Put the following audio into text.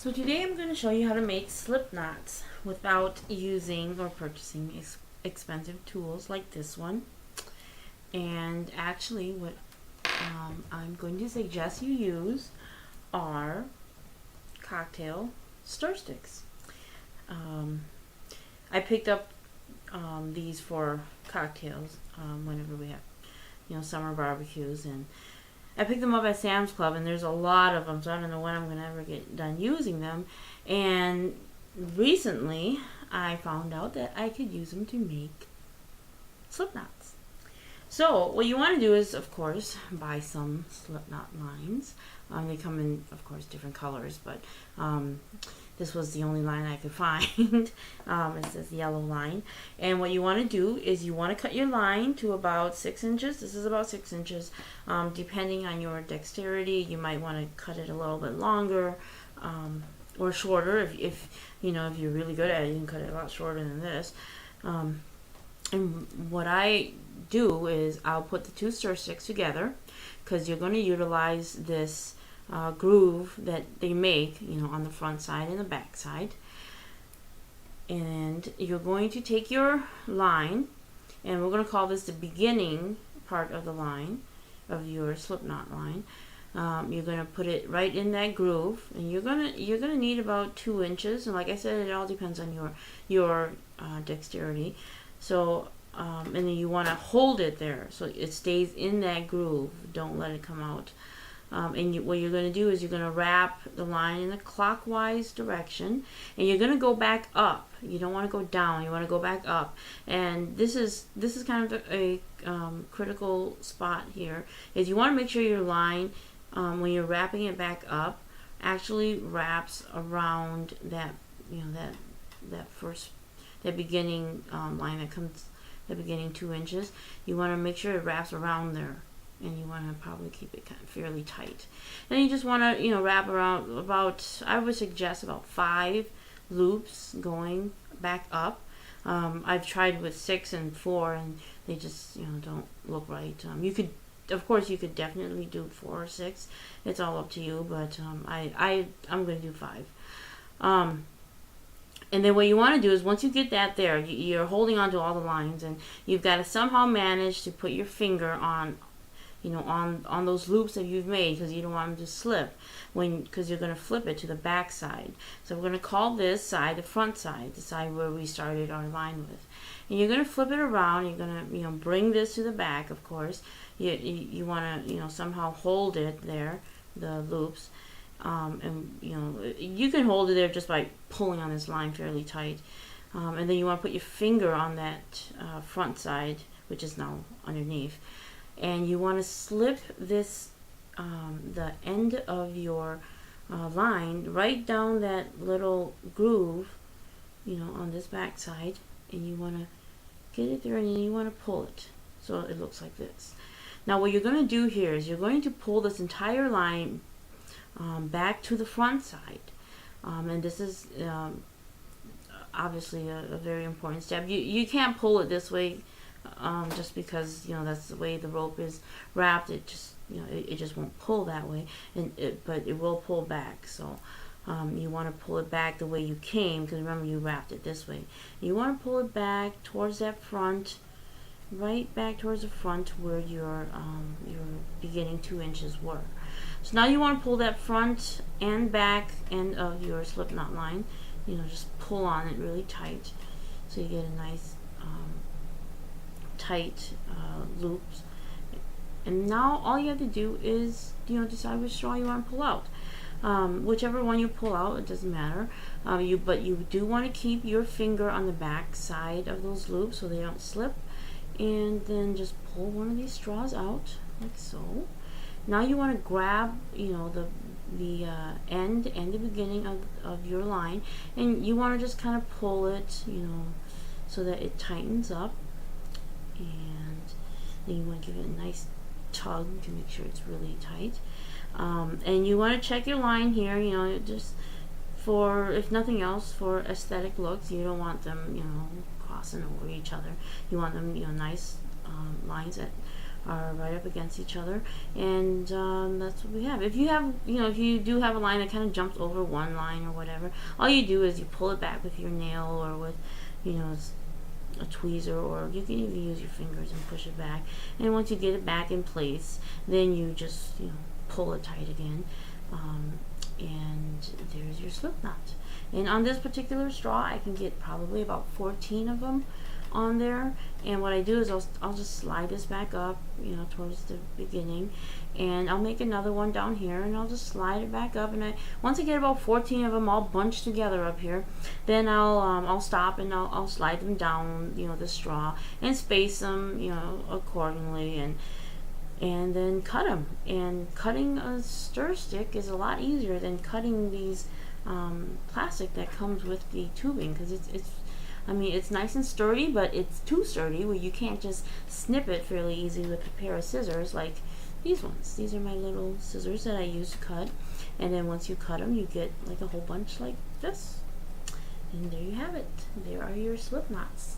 So today I'm going to show you how to make slip knots without using or purchasing expensive tools like this one. And actually what I'm going to suggest you use are cocktail stir sticks. I picked up these for cocktails whenever we have summer barbecues, and I picked them up at Sam's Club, and there's a lot of them, so I don't know when I'm going to ever get done using them. And recently, I found out that I could use them to make slip knots. So what you want to do is, of course, buy some slip knot lines. They come in, of course, different colors, but this was the only line I could find. It says yellow line. And what you want to do is you want to cut your line to about 6 inches. This is about 6 inches. Depending on your dexterity, you might want to cut it a little bit longer or shorter. If you're really good at it, you can cut it a lot shorter than this. And what I do is I'll put the two stir sticks together, because you're going to utilize this groove that they make, on the front side and the back side. And you're going to take your line, and we're going to call this the beginning part of the line, of your slip knot line. You're going to put it right in that groove, and you're gonna need about 2 inches. And like I said, it all depends on your dexterity. So and then you want to hold it there so it stays in that groove. Don't let it come out. What you're going to do is you're going to wrap the line in a clockwise direction, and you're going to go back up. You don't want to go down. You want to go back up. And this is kind of a critical spot here. Is you want to make sure your line, when you're wrapping it back up, actually wraps around that that beginning line that comes, the beginning 2 inches. You want to make sure it wraps around there, and you want to probably keep it kind of fairly tight. Then you just want to wrap around about, I would suggest about 5 loops going back up. I've tried with 6 and 4, and they just don't look right. You could, of course, you could definitely do 4 or 6. It's all up to you, but I'm going to do 5. And then what you want to do is, once you get that there, you're holding on to all the lines, and you've got to somehow manage to put your finger on those loops that you've made, because you don't want them to slip because you're going to flip it to the back side. So we're going to call this side the front side, the side where we started our line with. And you're going to flip it around. You're going to bring this to the back. Of course, you want to somehow hold it there, the loops. And you can hold it there just by pulling on this line fairly tight, and then you want to put your finger on that front side, which is now underneath, and you want to slip this the end of your line right down that little groove on this back side, and you want to get it there, and then you want to pull it so it looks like this. Now what you're going to do here is you're going to pull this entire line back to the front side, and this is obviously a very important step. You can't pull it this way just because that's the way the rope is wrapped. It just it just won't pull that way, but it will pull back. So you want to pull it back the way you came, because remember you wrapped it this way. You want to pull it back towards that front, right back towards the front where your beginning 2 inches were. So now you want to pull that front and back end of your slip knot line. Just pull on it really tight, so you get a nice tight loops. And now all you have to do is decide which straw you want to pull out. Whichever one you pull out, it doesn't matter. But you do want to keep your finger on the back side of those loops so they don't slip. And then just pull one of these straws out like so. Now you want to grab the end and the beginning of your line, and you want to just kind of pull it so that it tightens up, and then you want to give it a nice tug to make sure it's really tight. And you want to check your line here, just for, if nothing else, for aesthetic looks. You don't want them crossing over each other. You want them nice lines that are right up against each other, and that's what we have. If you have, if you do have a line that kind of jumps over one line or whatever, all you do is you pull it back with your nail or with, a tweezer, or you can even use your fingers and push it back. And once you get it back in place, then you just pull it tight again, and there's your slip knot. And on this particular straw, I can get probably about 14 of them on there. And what I do is I'll just slide this back up, towards the beginning, and I'll make another one down here, and I'll just slide it back up. And once I get about 14 of them all bunched together up here, then I'll stop and I'll slide them down, the straw, and space them, accordingly, and then cut them. And cutting a stir stick is a lot easier than cutting these plastic that comes with the tubing, because it's nice and sturdy, but it's too sturdy where you can't just snip it fairly easy with a pair of scissors like these ones. These are my little scissors that I use to cut, and then once you cut them, you get like a whole bunch like this. And there you have it. There are your slip knots.